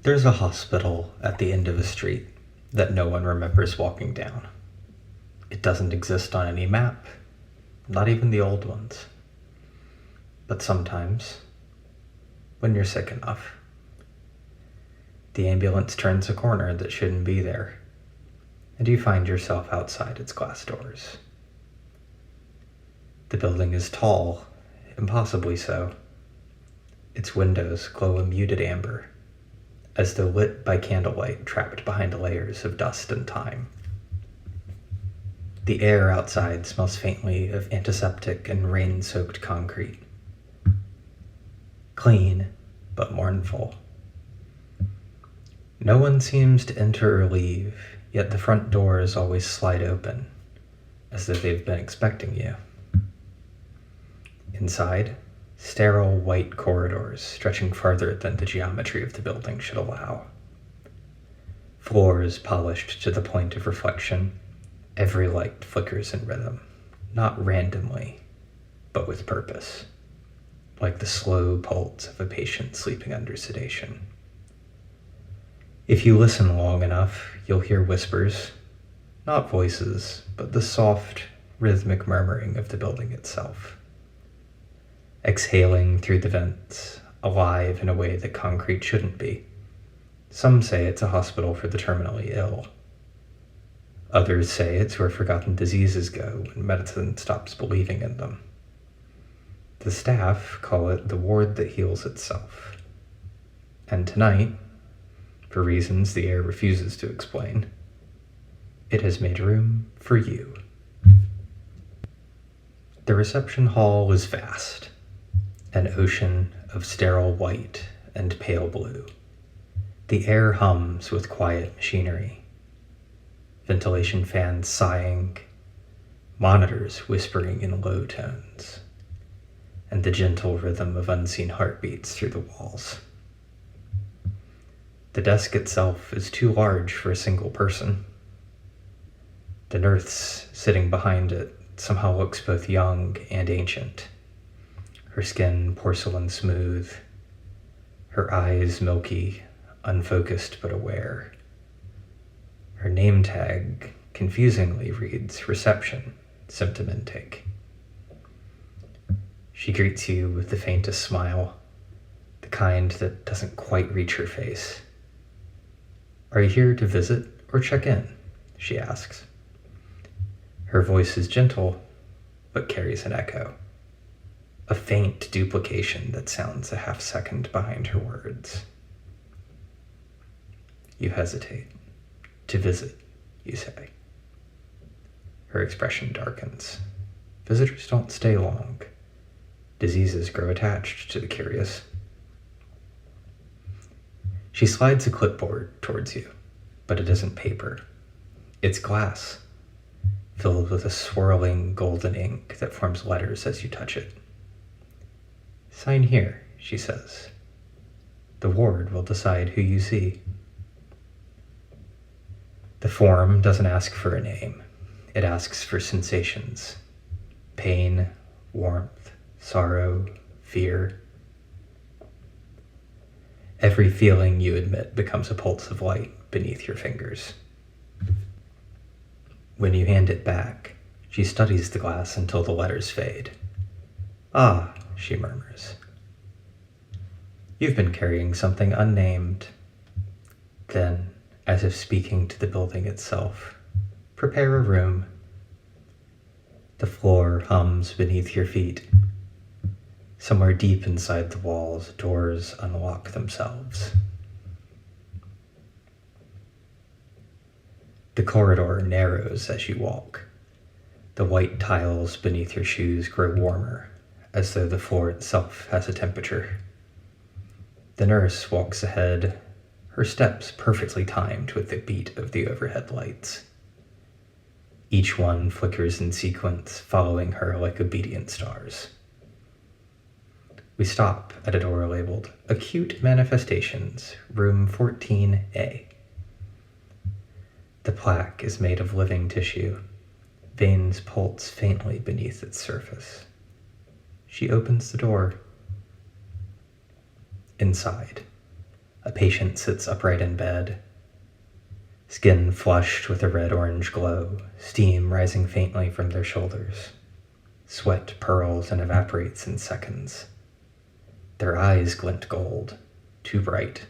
There's a hospital at the end of a street that no one remembers walking down. It doesn't exist on any map, not even the old ones. But sometimes, when you're sick enough, the ambulance turns a corner that shouldn't be there, and you find yourself outside its glass doors. The building is tall, impossibly so. Its windows glow a muted amber, as though lit by candlelight trapped behind layers of dust and time. The air outside smells faintly of antiseptic and rain-soaked concrete. Clean, but mournful. No one seems to enter or leave, yet the front doors always slide open, as though they've been expecting you. Inside, sterile white corridors stretching farther than the geometry of the building should allow. Floors polished to the point of reflection, every light flickers in rhythm, not randomly, but with purpose, like the slow pulse of a patient sleeping under sedation. If you listen long enough, you'll hear whispers, not voices, but the soft, rhythmic murmuring of the building itself. Exhaling through the vents, alive in a way that concrete shouldn't be. Some say it's a hospital for the terminally ill. Others say it's where forgotten diseases go when medicine stops believing in them. The staff call it the ward that heals itself. And tonight, for reasons the air refuses to explain, it has made room for you. The reception hall is vast, an ocean of sterile white and pale blue. The air hums with quiet machinery. Ventilation fans sighing, monitors whispering in low tones, and the gentle rhythm of unseen heartbeats through the walls. The desk itself is too large for a single person. The nurse sitting behind it somehow looks both young and ancient, her skin porcelain smooth, her eyes milky, unfocused but aware. Her name tag confusingly reads reception, symptom intake. She greets you with the faintest smile, the kind that doesn't quite reach her face. "Are you here to visit or check in?" she asks. Her voice is gentle, but carries an echo, a faint duplication that sounds a half second behind her words. You hesitate. "To visit," you say. Her expression darkens. Visitors don't stay long. Diseases grow attached to the curious. She slides a clipboard towards you, but it isn't paper. It's glass, filled with a swirling golden ink that forms letters as you touch it. "Sign here," she says. "The ward will decide who you see." The form doesn't ask for a name. It asks for sensations. Pain, warmth, sorrow, fear. Every feeling you admit becomes a pulse of light beneath your fingers. When you hand it back, she studies the glass until the letters fade. "Ah," she murmurs. "You've been carrying something unnamed." Then, as if speaking to the building itself, "Prepare a room." The floor hums beneath your feet. Somewhere deep inside the walls, doors unlock themselves. The corridor narrows as you walk. The white tiles beneath your shoes grow warmer, as though the floor itself has a temperature. The nurse walks ahead, her steps perfectly timed with the beat of the overhead lights. Each one flickers in sequence, following her like obedient stars. We stop at a door labeled Acute Manifestations, Room 14A. The plaque is made of living tissue. Veins pulse faintly beneath its surface. She opens the door. Inside, A patient sits upright in bed, skin flushed with a red-orange glow, steam rising faintly from their shoulders. Sweat pearls and evaporates in seconds. Their eyes glint gold, too bright,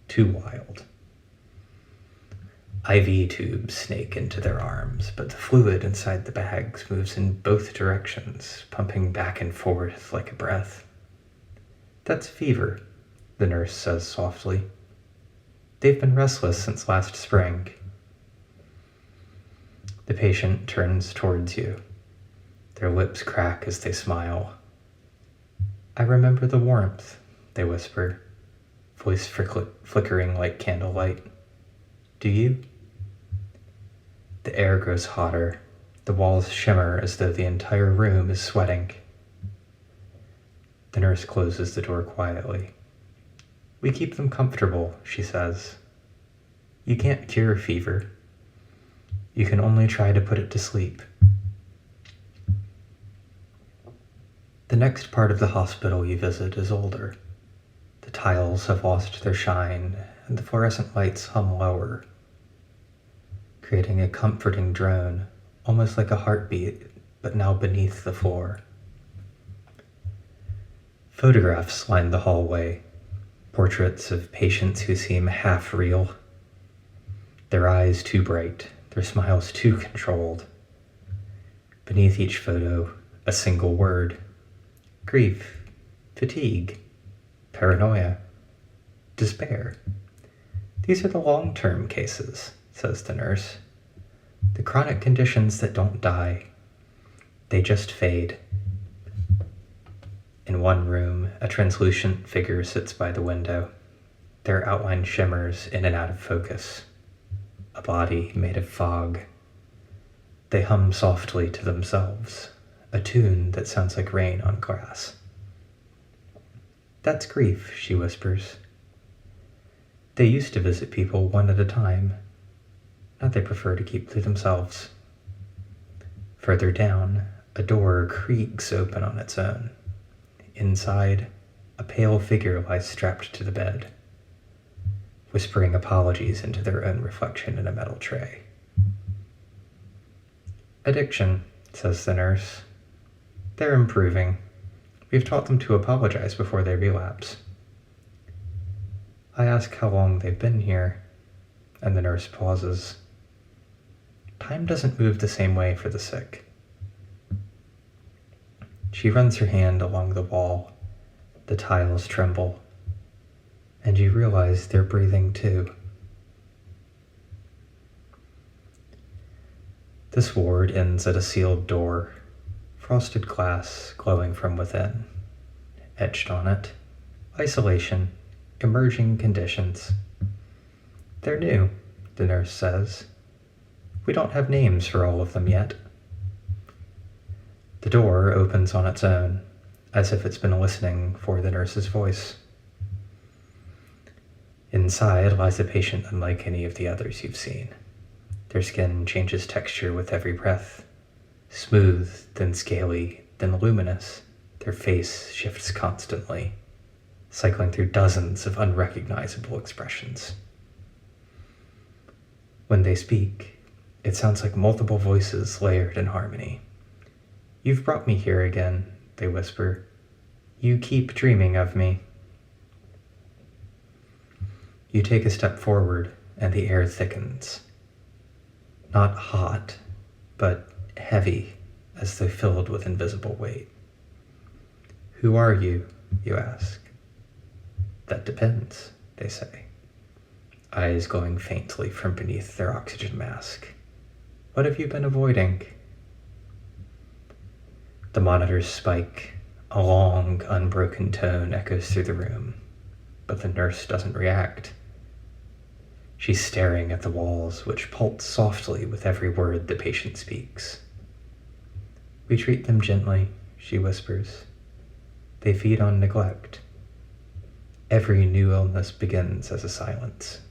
too wild. IV tubes snake into their arms, but the fluid inside the bags moves in both directions, pumping back and forth like a breath. "That's fever," the nurse says softly. "They've been restless since last spring." The patient turns towards you. Their lips crack as they smile. "I remember the warmth," they whisper, voice flickering like candlelight. "Do you?" The air grows hotter. The walls shimmer as though the entire room is sweating. The nurse closes the door quietly. "We keep them comfortable," she says. "You can't cure fever. You can only try to put it to sleep." The next part of the hospital you visit is older. The tiles have lost their shine, and the fluorescent lights hum lower, creating a comforting drone, almost like a heartbeat, but now beneath the floor. Photographs line the hallway, portraits of patients who seem half real. Their eyes too bright, their smiles too controlled. Beneath each photo, a single word: grief, fatigue, paranoia, despair. "These are the long-term cases," says the nurse. "The chronic conditions that don't die. They just fade." In one room, a translucent figure sits by the window. Their outline shimmers in and out of focus. A body made of fog. They hum softly to themselves, a tune that sounds like rain on glass. "That's grief," she whispers. "They used to visit people one at a time. Now they prefer to keep to themselves." Further down, a door creaks open on its own. Inside, a pale figure lies strapped to the bed, whispering apologies into their own reflection in a metal tray. "Addiction," says the nurse. "They're improving. We've taught them to apologize before they relapse." I ask how long they've been here, and the nurse pauses. Time doesn't move the same way for the sick. She runs her hand along the wall. The tiles tremble, and you realize they're breathing too. This ward ends at a sealed door, frosted glass glowing from within. Etched on it, isolation, emerging conditions. "They're new," the nurse says. "We don't have names for all of them yet." The door opens on its own, as if it's been listening for the nurse's voice. Inside lies a patient unlike any of the others you've seen. Their skin changes texture with every breath. Smooth, then scaly, then luminous. Their face shifts constantly, cycling through dozens of unrecognizable expressions. When they speak, it sounds like multiple voices layered in harmony. "You've brought me here again," they whisper. "You keep dreaming of me." You take a step forward, and the air thickens. Not hot, but heavy, as though filled with invisible weight. "Who are you?" you ask. "That depends," they say, eyes glowing faintly from beneath their oxygen mask. "What have you been avoiding?" The monitors spike. A long, unbroken tone echoes through the room, but the nurse doesn't react. She's staring at the walls, which pulse softly with every word the patient speaks. "We treat them gently," she whispers. "They feed on neglect. Every new illness begins as a silence."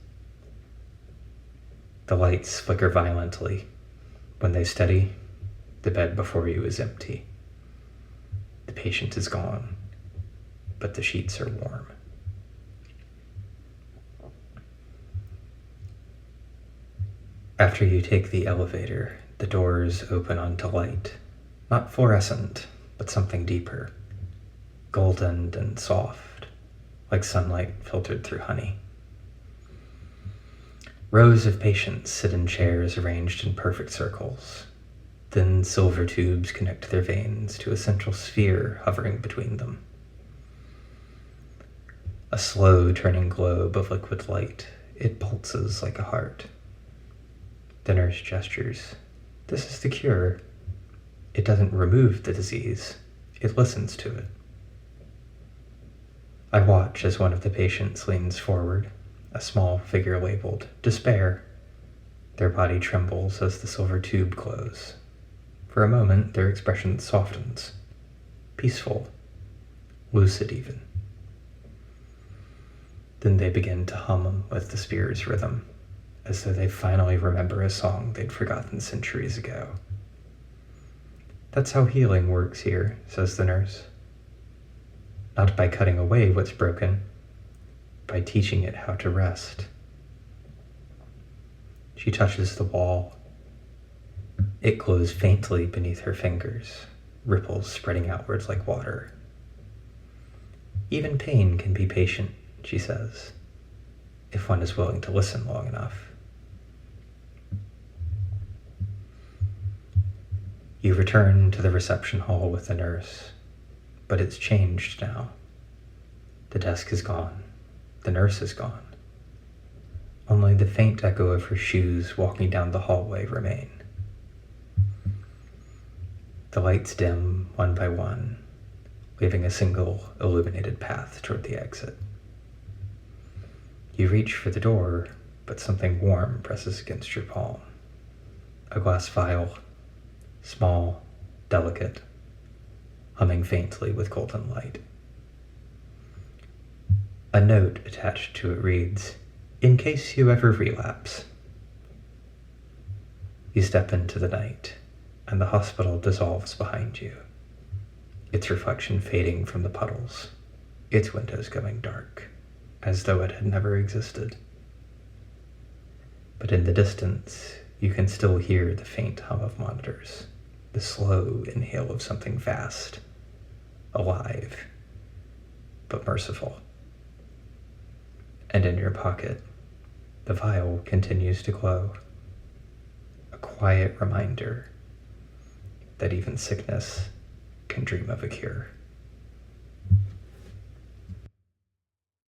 The lights flicker violently. When they steady, the bed before you is empty. The patient is gone, but the sheets are warm. After you take the elevator, the doors open onto light. Not fluorescent, but something deeper. Golden and soft, like sunlight filtered through honey. Rows of patients sit in chairs arranged in perfect circles. Thin silver tubes connect their veins to a central sphere hovering between them. A slow turning globe of liquid light, it pulses like a heart. The nurse gestures. This is the cure. It doesn't remove the disease, it listens to it. I watch as one of the patients leans forward, a small figure labeled Despair. Their body trembles as the silver tube glows. For a moment, their expression softens. Peaceful. Lucid even. Then they begin to hum with the spear's rhythm, as though they finally remember a song they'd forgotten centuries ago. That's how healing works here, says the nurse. Not by cutting away what's broken, by teaching it how to rest. She touches the wall. It glows faintly beneath her fingers, ripples spreading outwards like water. Even pain can be patient, she says, if one is willing to listen long enough. You return to the reception hall with the nurse, but it's changed now. The desk is gone. The nurse is gone. Only the faint echo of her shoes walking down the hallway remain. The lights dim one by one, leaving a single illuminated path toward the exit. You reach for the door, but something warm presses against your palm. A glass vial, small, delicate, humming faintly with golden light. A note attached to it reads, "In case you ever relapse." You step into the night, and the hospital dissolves behind you, its reflection fading from the puddles, its windows going dark, as though it had never existed. But in the distance, you can still hear the faint hum of monitors, the slow inhale of something vast, alive, but merciful. And in your pocket, the vial continues to glow, a quiet reminder that even sickness can dream of a cure.